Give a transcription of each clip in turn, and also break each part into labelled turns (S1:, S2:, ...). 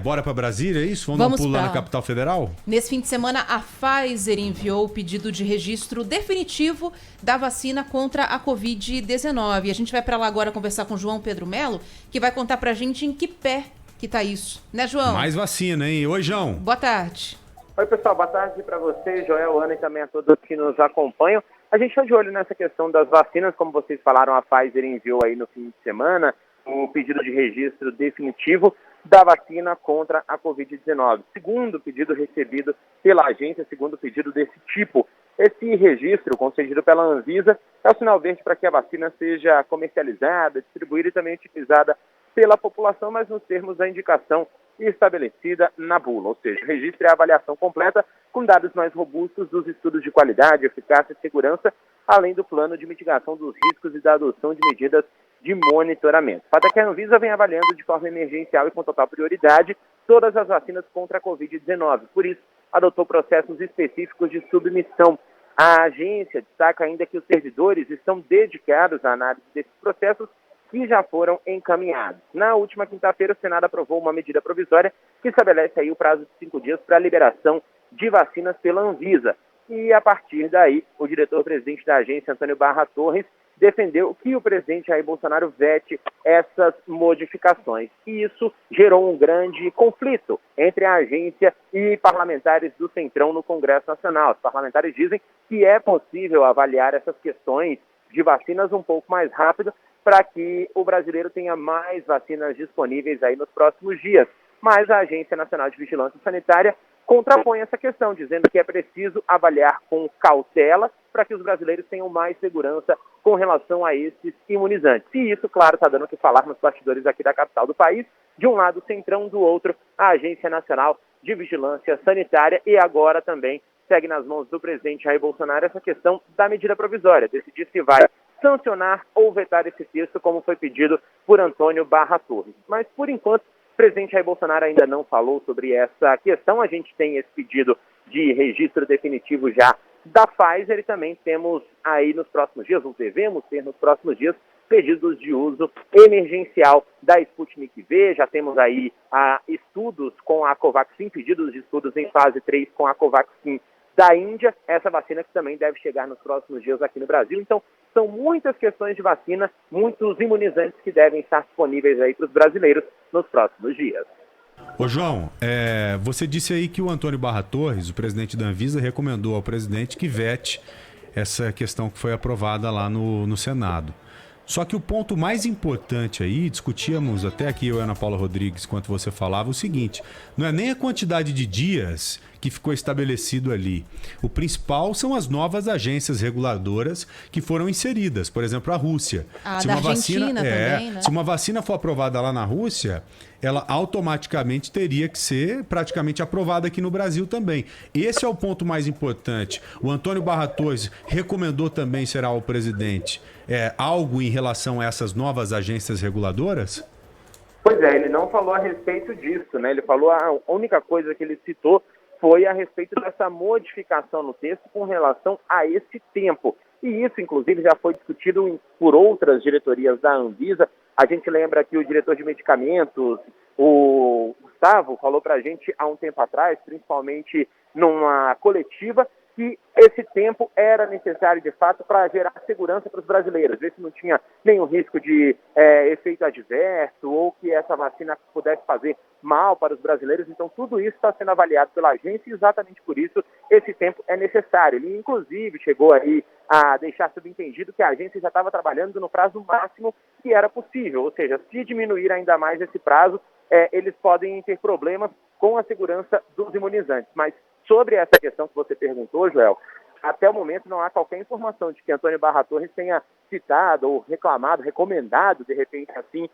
S1: Bora para Brasília, é isso? Vamos pular na capital federal?
S2: Nesse fim de semana, a Pfizer enviou o pedido de registro definitivo da vacina contra a Covid-19. A gente vai para lá agora conversar com o João Pedro Melo, que vai contar pra gente em que pé que tá isso. Né, João?
S1: Mais vacina, hein? Oi, João.
S2: Boa tarde.
S3: Oi, pessoal. Boa tarde para você, Joel, Ana e também a todos que nos acompanham. A gente está de olho nessa questão das vacinas. Como vocês falaram, a Pfizer enviou aí no fim de semana um pedido de registro definitivo da vacina contra a Covid-19. Segundo pedido recebido pela agência, segundo pedido desse tipo. Esse registro, concedido pela Anvisa, é o sinal verde para que a vacina seja comercializada, distribuída e também utilizada pela população, mas nos termos da indicação estabelecida na bula. Ou seja, o registro é a avaliação completa com dados mais robustos dos estudos de qualidade, eficácia e segurança, além do plano de mitigação dos riscos e da adoção de medidas de monitoramento. O fato é que a Anvisa vem avaliando de forma emergencial e com total prioridade todas as vacinas contra a Covid-19. Por isso, adotou processos específicos de submissão. A agência destaca ainda que os servidores estão dedicados à análise desses processos que já foram encaminhados. Na última quinta-feira, o Senado aprovou uma medida provisória que estabelece aí o prazo de 5 dias para a liberação de vacinas pela Anvisa. E, a partir daí, o diretor-presidente da agência, Antônio Barra Torres, defendeu que o presidente Jair Bolsonaro vete essas modificações. E isso gerou um grande conflito entre a agência e parlamentares do Centrão no Congresso Nacional. Os parlamentares dizem que é possível avaliar essas questões de vacinas um pouco mais rápido para que o brasileiro tenha mais vacinas disponíveis aí nos próximos dias. Mas a Agência Nacional de Vigilância Sanitária contrapõe essa questão, dizendo que é preciso avaliar com cautela para que os brasileiros tenham mais segurança com relação a esses imunizantes. E isso, claro, está dando o que falar nos bastidores aqui da capital do país. De um lado, o Centrão, do outro, a Agência Nacional de Vigilância Sanitária. E agora também segue nas mãos do presidente Jair Bolsonaro essa questão da medida provisória, decidir se vai sancionar ou vetar esse texto, como foi pedido por Antônio Barra Torres. Mas, por enquanto, o presidente Jair Bolsonaro ainda não falou sobre essa questão. A gente tem esse pedido de registro definitivo já da Pfizer e também temos aí nos próximos dias, ou devemos ter nos próximos dias, pedidos de uso emergencial da Sputnik V. Já temos aí estudos com a Covaxin, pedidos de estudos em fase 3 com a Covaxin da Índia, essa vacina que também deve chegar nos próximos dias aqui no Brasil. Então, são muitas questões de vacina, muitos imunizantes que devem estar disponíveis aí para os brasileiros nos próximos dias.
S1: Ô João, você disse aí que o Antônio Barra Torres, o presidente da Anvisa, recomendou ao presidente que vete essa questão que foi aprovada lá no Senado. Só que o ponto mais importante aí, discutíamos até aqui eu e a Ana Paula Rodrigues, enquanto você falava, o seguinte: não é nem a quantidade de dias que ficou estabelecido ali. O principal são as novas agências reguladoras que foram inseridas. Por exemplo, a Rússia.
S2: Se uma Argentina também, né?
S1: Se uma vacina for aprovada lá na Rússia, ela automaticamente teria que ser praticamente aprovada aqui no Brasil também. Esse é o ponto mais importante. O Antônio Barra Torres recomendou também, será o presidente, algo em relação a essas novas agências reguladoras?
S3: Pois é, ele não falou a respeito disso, né? Ele falou, a única coisa que ele citou foi a respeito dessa modificação no texto com relação a esse tempo. E isso, inclusive, já foi discutido por outras diretorias da Anvisa. A gente lembra que o diretor de medicamentos, o Gustavo, falou para a gente há um tempo atrás, principalmente numa coletiva, que esse tempo era necessário, de fato, para gerar segurança para os brasileiros, ver se não tinha nenhum risco de efeito adverso ou que essa vacina pudesse fazer mal para os brasileiros. Então, tudo isso está sendo avaliado pela agência e, exatamente por isso, esse tempo é necessário. Ele, inclusive, chegou aí a deixar subentendido que a agência já estava trabalhando no prazo máximo que era possível, ou seja, se diminuir ainda mais esse prazo, eles podem ter problemas com a segurança dos imunizantes. Mas sobre essa questão que você perguntou, Joel, até o momento não há qualquer informação de que Antônio Barra Torres tenha citado ou reclamado, recomendado, de repente, assim,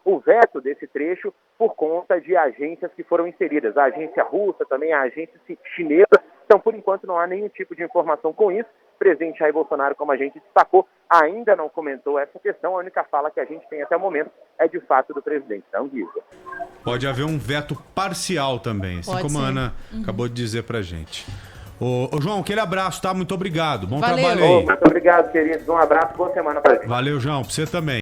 S3: o veto desse trecho por conta de agências que foram inseridas. A agência russa, também a agência chinesa. Então, por enquanto, não há nenhum tipo de informação com isso. O presidente Jair Bolsonaro, como a gente destacou, ainda não comentou essa questão. A única fala que a gente tem até o momento é, de fato, do presidente da Anvisa.
S1: Pode haver um veto parcial também, assim como a Ana acabou de dizer pra gente. Ô João, aquele abraço, tá? Muito obrigado. Bom trabalho aí.
S3: Muito obrigado, queridos. Um abraço, boa semana pra gente.
S1: Valeu, João. Pra você também.